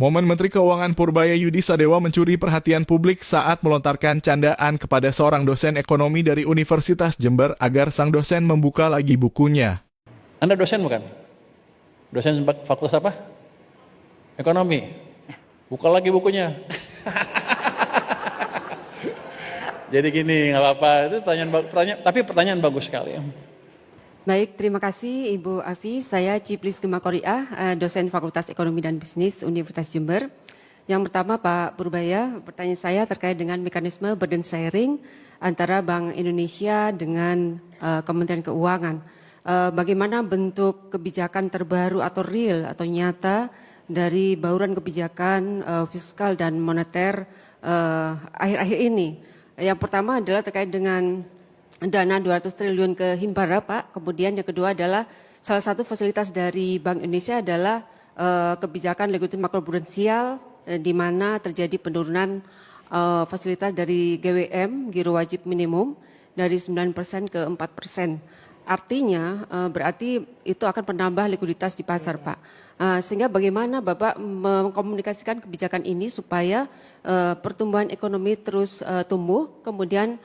Momen Menteri Keuangan Purbaya Yudi Sadewa mencuri perhatian publik saat melontarkan candaan kepada seorang dosen ekonomi dari Universitas Jember agar sang dosen membuka lagi bukunya. Anda dosen bukan? Dosen fakultas apa? Ekonomi. Buka lagi bukunya. Jadi gini, nggak apa-apa. Itu tapi pertanyaan bagus sekali. Baik, terima kasih Ibu Afi. Saya Ciplis Gemakoriah, dosen Fakultas Ekonomi dan Bisnis Universitas Jember. Yang pertama Pak Purbaya, pertanyaan saya terkait dengan mekanisme burden sharing antara Bank Indonesia dengan Kementerian Keuangan. Bagaimana bentuk kebijakan terbaru atau real atau nyata dari bauran kebijakan fiskal dan moneter akhir-akhir ini? Yang pertama adalah terkait dengan dana 200 triliun ke Himpara, Pak. Kemudian yang kedua adalah salah satu fasilitas dari Bank Indonesia adalah kebijakan likuiditas makroprudensial di mana terjadi penurunan fasilitas dari GWM, giro wajib minimum, dari 9% ke 4%. Artinya berarti itu akan menambah likuiditas di pasar, Pak. Sehingga bagaimana Bapak mengkomunikasikan kebijakan ini supaya pertumbuhan ekonomi terus tumbuh, kemudian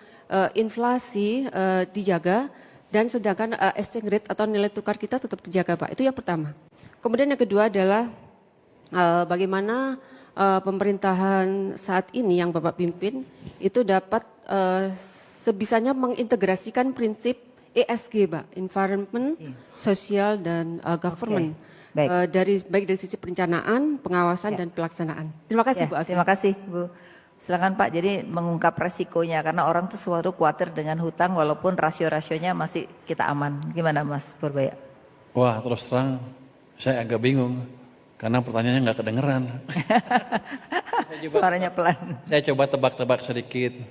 inflasi dijaga dan sedangkan exchange rate atau nilai tukar kita tetap terjaga, Pak. Itu yang pertama. Kemudian yang kedua adalah bagaimana pemerintahan saat ini yang Bapak pimpin itu dapat sebisanya mengintegrasikan prinsip ESG, Pak, environment, social dan government. Okay. Baik dari sisi perencanaan, pengawasan dan pelaksanaan. Terima kasih, Bu Afi. Terima kasih, Bu. Silakan Pak, jadi mengungkap resikonya karena orang tuh selalu khawatir dengan hutang walaupun rasio-rasionya masih kita aman. Gimana Mas Purbaya? Wah, terus terang saya agak bingung karena pertanyaannya nggak kedengeran. Suaranya pelan. Saya coba tebak-tebak sedikit.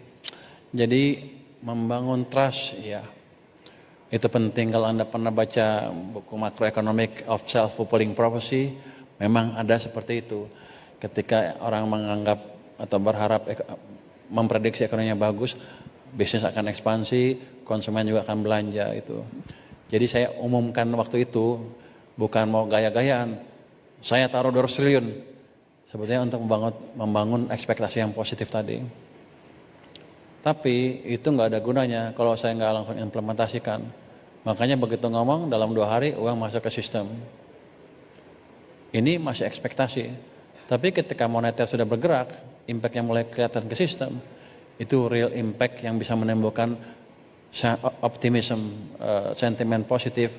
Jadi membangun trust, ya itu penting. Kalau Anda pernah baca buku Macroeconomic of Self-Fulfilling Prophecy, memang ada seperti itu. Ketika orang menganggap atau berharap memprediksi ekonominya bagus, bisnis akan ekspansi, konsumen juga akan belanja itu. Jadi saya umumkan waktu itu bukan mau gaya-gayaan. Saya taruh 200 triliun sebetulnya untuk membangun ekspektasi yang positif tadi. Tapi itu nggak ada gunanya kalau saya nggak langsung implementasikan. Makanya begitu ngomong dalam 2 hari uang masuk ke sistem. Ini masih ekspektasi. Tapi ketika moneter sudah bergerak, impact yang mulai kelihatan ke sistem, itu real impact yang bisa menimbulkan optimism, sentimen positif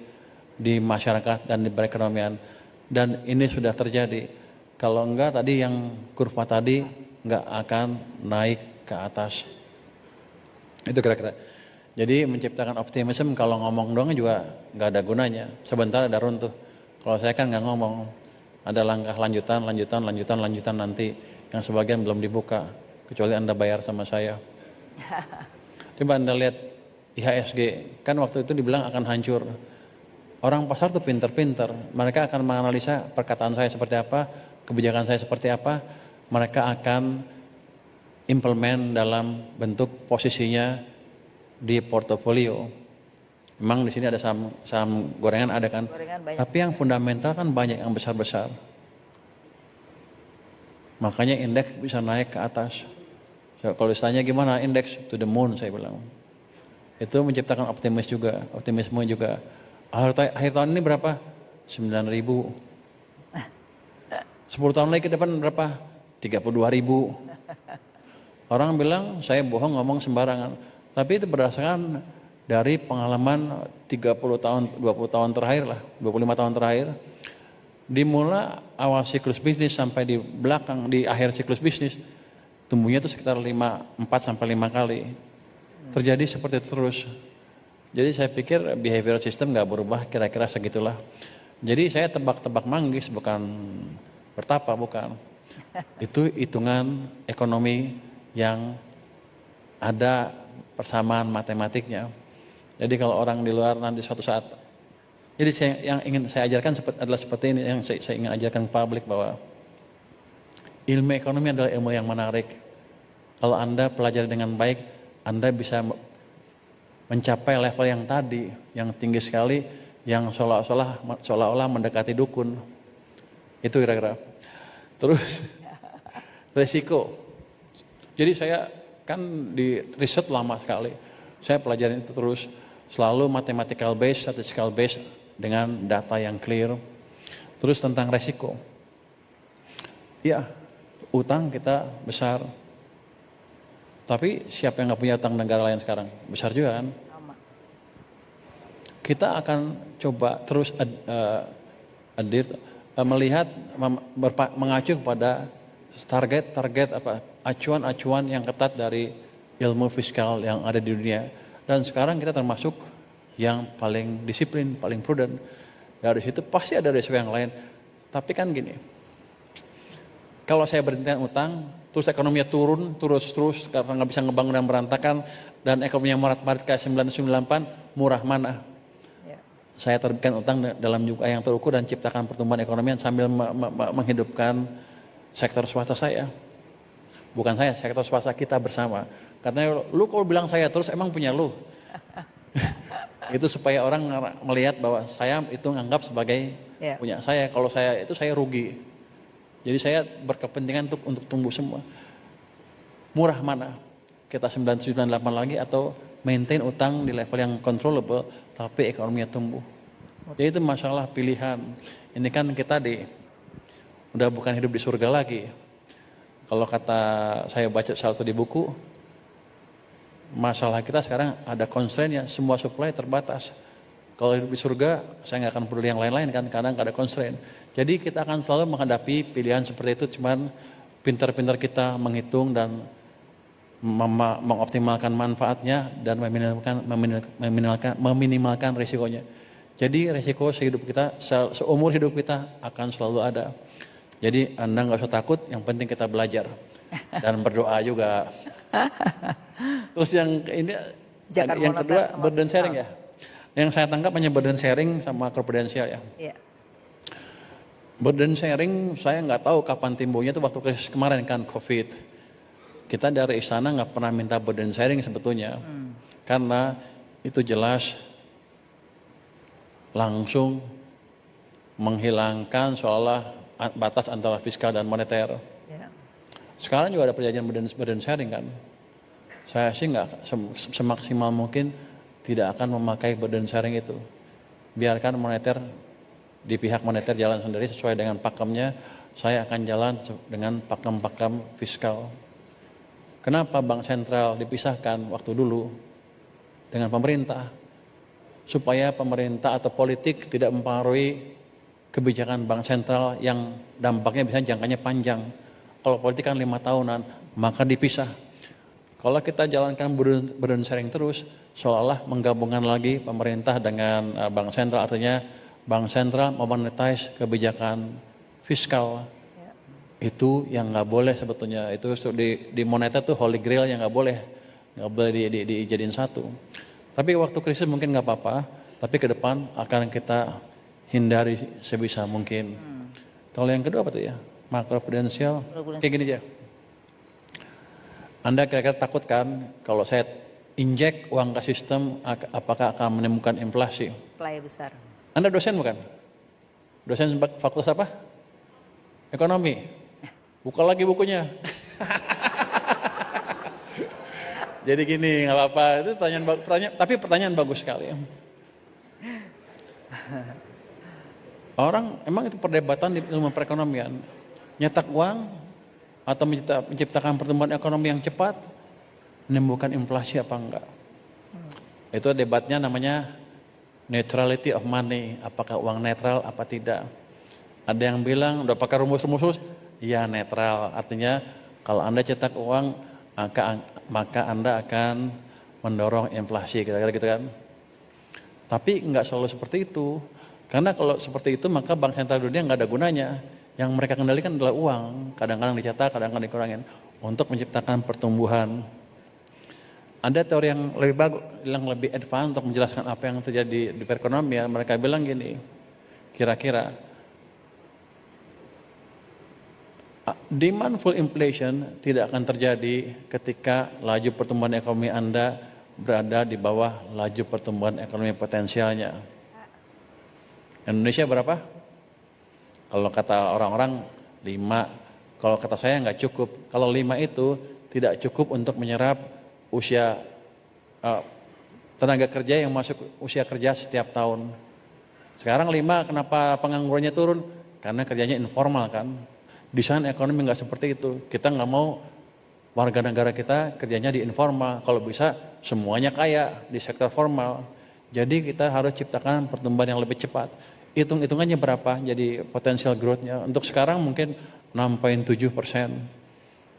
di masyarakat dan di perekonomian. Dan ini sudah terjadi. Kalau enggak tadi yang kurva tadi enggak akan naik ke atas. Itu kira-kira. Jadi menciptakan optimism kalau ngomong doang juga enggak ada gunanya. Sebentar ada runtuh. Kalau saya kan enggak ngomong. Ada langkah lanjutan nanti yang sebagian belum dibuka, kecuali Anda bayar sama saya. Coba Anda lihat IHSG, kan waktu itu dibilang akan hancur. Orang pasar tuh pinter-pinter, mereka akan menganalisa perkataan saya seperti apa, kebijakan saya seperti apa, mereka akan implement dalam bentuk posisinya di portofolio. Memang di sini ada saham gorengan ada kan, tapi yang fundamental kan banyak yang besar-besar. Makanya indeks bisa naik ke atas. Kalau ditanya gimana indeks, to the moon saya bilang. Itu menciptakan optimisme juga. Akhir tahun ini berapa? 9.000. 10 tahun lagi ke depan berapa? 32.000. Orang bilang saya bohong ngomong sembarangan. Tapi itu berdasarkan dari pengalaman 30 tahun, 20 tahun terakhir lah, 25 tahun terakhir. Dimulai awal siklus bisnis sampai di belakang, di akhir siklus bisnis, tumbuhnya itu sekitar 4-5 kali. Terjadi seperti itu terus. Jadi saya pikir behavioral system nggak berubah, kira-kira segitulah. Jadi saya tebak-tebak manggis, bukan bertapa, bukan. Itu hitungan ekonomi yang ada persamaan matematiknya. Jadi kalau orang di luar nanti suatu saat, jadi yang ingin saya ajarkan adalah seperti ini, yang saya ingin ajarkan publik bahwa ilmu ekonomi adalah ilmu yang menarik. Kalau Anda pelajari dengan baik, Anda bisa mencapai level yang tadi, yang tinggi sekali, yang seolah-olah mendekati dukun. Itu kira-kira. Terus resiko. Jadi saya kan di riset lama sekali. Saya pelajarin itu terus, selalu mathematical based, statistical based dengan data yang clear. Terus tentang resiko. Ya, utang kita besar. Tapi siapa yang nggak punya utang negara lain sekarang? Besar juga kan? Sama. Kita akan coba terus melihat, mengacu kepada target acuan-acuan yang ketat dari ilmu fiskal yang ada di dunia. Dan sekarang kita termasuk yang paling disiplin, paling prudent. Dari situ pasti ada resiko yang lain. Tapi kan gini, kalau saya berhenti utang, terus ekonominya turun terus karena nggak bisa ngebangun dan berantakan, dan ekonominya morat-marit kayak 1998, murah mana? Ya. Saya terbitkan utang dalam jumlah yang terukur dan ciptakan pertumbuhan ekonomi sambil menghidupkan sektor swasta saya. Bukan saya, sektor swasta kita bersama. Katanya, lu kalau bilang saya terus emang punya lu. Itu supaya orang melihat bahwa saya itu nganggap sebagai punya saya. Kalau saya itu saya rugi. Jadi saya berkepentingan untuk tumbuh semua. Murah mana? Kita 998 lagi atau maintain utang di level yang controllable tapi ekonominya tumbuh. Jadi itu masalah pilihan. Ini kan kita udah bukan hidup di surga lagi. Kalau kata saya baca salah satu di buku, masalah kita sekarang ada constraint-nya, semua supply terbatas. Kalau hidup di surga, saya nggak akan peduli yang lain-lain kan, karena nggak ada constraint. Jadi kita akan selalu menghadapi pilihan seperti itu, cuman pintar-pintar kita menghitung dan mengoptimalkan manfaatnya dan meminimalkan risikonya. Jadi risiko sehidup kita, seumur hidup kita akan selalu ada. Jadi Anda nggak usah takut, yang penting kita belajar dan berdoa juga. Terus yang kedua burden sharing ya. Yang saya tangkap hanya burden sharing sama prudensial ya. Iya. Burden sharing saya nggak tahu kapan timbulnya, itu waktu krisis kemarin kan COVID. Kita dari istana nggak pernah minta burden sharing sebetulnya, karena itu jelas langsung menghilangkan seolah batas antara fiskal dan moneter. Ya. Sekarang juga ada perjanjian burden sharing kan. Saya sih nggak semaksimal mungkin tidak akan memakai burden sharing itu. Biarkan moneter, di pihak moneter jalan sendiri sesuai dengan pakemnya, saya akan jalan dengan pakem-pakem fiskal. Kenapa bank sentral dipisahkan waktu dulu dengan pemerintah? Supaya pemerintah atau politik tidak mempengaruhi kebijakan bank sentral yang dampaknya bisa jangkanya panjang. Kalau politik kan 5 tahunan, maka dipisah. Kalau kita jalankan burden sharing terus, seolah-olah menggabungkan lagi pemerintah dengan bank sentral, artinya bank sentral memonetize kebijakan fiskal. Itu yang nggak boleh sebetulnya. Itu di moneter tuh holy grail yang nggak boleh dijadiin satu. Tapi waktu krisis mungkin nggak apa-apa, tapi ke depan akan kita hindari sebisa mungkin. Kalau yang kedua apa tuh ya? Makroprudensial. Kayak gini aja. Anda kira-kira takut kan kalau saya injek uang ke sistem, apakah akan menimbulkan inflasi? Supply besar. Anda dosen bukan? Dosen fakultas apa? Ekonomi. Buka lagi bukunya. Jadi gini, nggak apa-apa. Itu pertanyaan bagus sekali. Orang emang itu perdebatan di ilmu perekonomian. Nyetak uang atau menciptakan pertumbuhan ekonomi yang cepat, menimbulkan inflasi apa enggak? Itu debatnya namanya neutrality of money. Apakah uang netral apa tidak? Ada yang bilang udah pakai rumus-rumus, ya netral. Artinya kalau Anda cetak uang, maka Anda akan mendorong inflasi, kira-kira gitu kan. Tapi nggak selalu seperti itu. Karena kalau seperti itu maka bank sentral dunia nggak ada gunanya. Yang mereka kendalikan adalah uang. Kadang-kadang dicetak, kadang-kadang dikurangin. Untuk menciptakan pertumbuhan. Ada teori yang lebih bagus, yang lebih advance untuk menjelaskan apa yang terjadi di perekonomian. Mereka bilang gini, kira-kira demand full inflation tidak akan terjadi ketika laju pertumbuhan ekonomi Anda berada di bawah laju pertumbuhan ekonomi potensialnya. Indonesia berapa? Kalau kata orang-orang 5, Kalau kata saya nggak cukup. Kalau 5 itu tidak cukup untuk menyerap usia tenaga kerja yang masuk usia kerja setiap tahun. Sekarang 5, kenapa penganggurannya turun? Karena kerjanya informal kan. Desain ekonomi nggak seperti itu. Kita nggak mau warga negara kita kerjanya di informal. Kalau bisa semuanya kaya di sektor formal. Jadi kita harus ciptakan pertumbuhan yang lebih cepat. Hitung-hitungannya berapa jadi potensial growth-nya. Untuk sekarang mungkin 6,7%.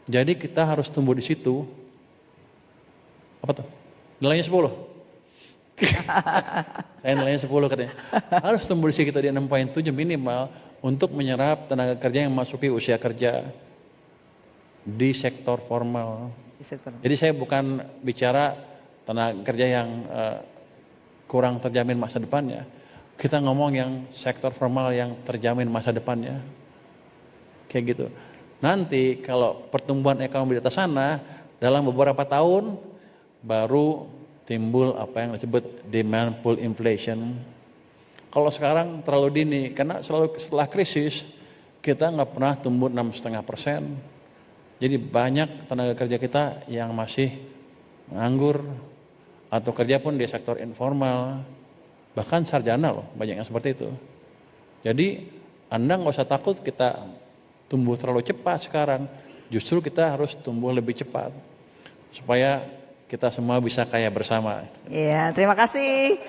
Jadi kita harus tumbuh di situ. Apa tuh? Nilainya 10. Saya nilainya 10 katanya. Harus tumbuh di sekitar di 6,7 minimal untuk menyerap tenaga kerja yang masuki usia kerja di sektor formal. Di sektor. Jadi saya bukan bicara tenaga kerja yang kurang terjamin masa depannya. Kita ngomong yang sektor formal yang terjamin masa depannya. Kayak gitu. Nanti kalau pertumbuhan ekonomi di atas sana dalam beberapa tahun baru timbul apa yang disebut demand pull inflation. Kalau sekarang terlalu dini, karena selalu setelah krisis kita nggak pernah tumbuh 6,5%. Jadi banyak tenaga kerja kita yang masih nganggur atau kerja pun di sektor informal, bahkan sarjana loh, banyak yang seperti itu. Jadi Anda nggak usah takut kita tumbuh terlalu cepat sekarang, justru kita harus tumbuh lebih cepat supaya kita semua bisa kaya bersama. Iya, terima kasih